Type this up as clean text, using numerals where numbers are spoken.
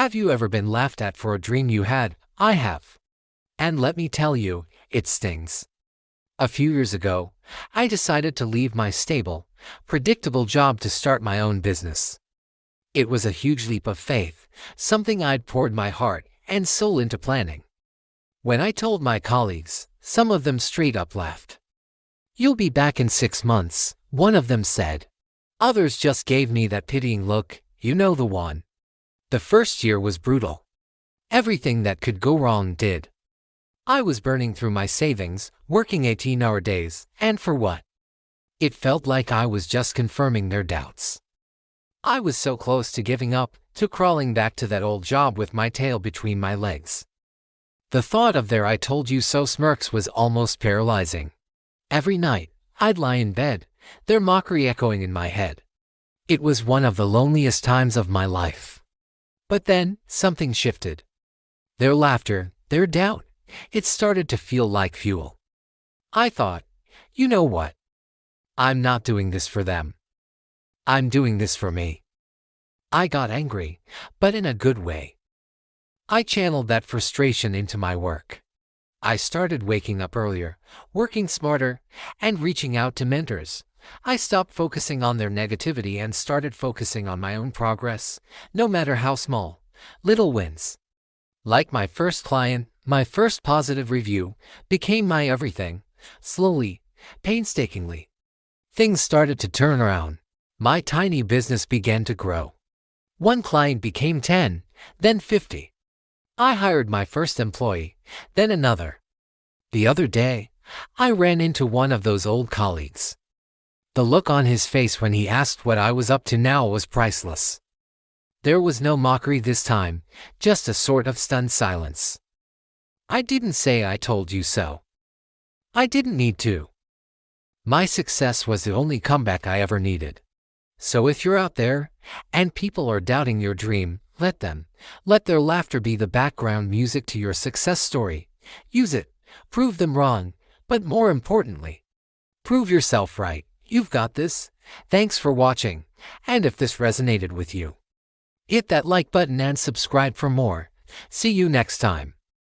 Have you ever been laughed at for a dream you had? I have. And let me tell you, it stings. A few years ago, I decided to leave my stable, predictable job to start my own business. It was a huge leap of faith, something I'd poured my heart and soul into planning. When I told my colleagues, some of them straight up laughed. "You'll be back in 6 months," one of them said. Others just gave me that pitying look, you know the one. The first year was brutal. Everything that could go wrong did. I was burning through my savings, working 18-hour days, and for what? It felt like I was just confirming their doubts. I was so close to giving up, to crawling back to that old job with my tail between my legs. The thought of their "I told you so" smirks was almost paralyzing. Every night, I'd lie in bed, their mockery echoing in my head. It was one of the loneliest times of my life. But then, something shifted. Their laughter, their doubt, it started to feel like fuel. I thought, you know what? I'm not doing this for them. I'm doing this for me. I got angry, but in a good way. I channeled that frustration into my work. I started waking up earlier, working smarter, and reaching out to mentors. I stopped focusing on their negativity and started focusing on my own progress, no matter how small, little wins. Like my first client, my first positive review became my everything. Slowly, painstakingly, things started to turn around. My tiny business began to grow. One client became 10, then 50. I hired my first employee, then another. The other day, I ran into one of those old colleagues. The look on his face when he asked what I was up to now was priceless. There was no mockery this time, just a sort of stunned silence. I didn't say "I told you so." I didn't need to. My success was the only comeback I ever needed. So if you're out there, and people are doubting your dream, let them. Let their laughter be the background music to your success story. Use it, prove them wrong, but more importantly, prove yourself right. You've got this. Thanks for watching, and if this resonated with you, hit that like button and subscribe for more. See you next time.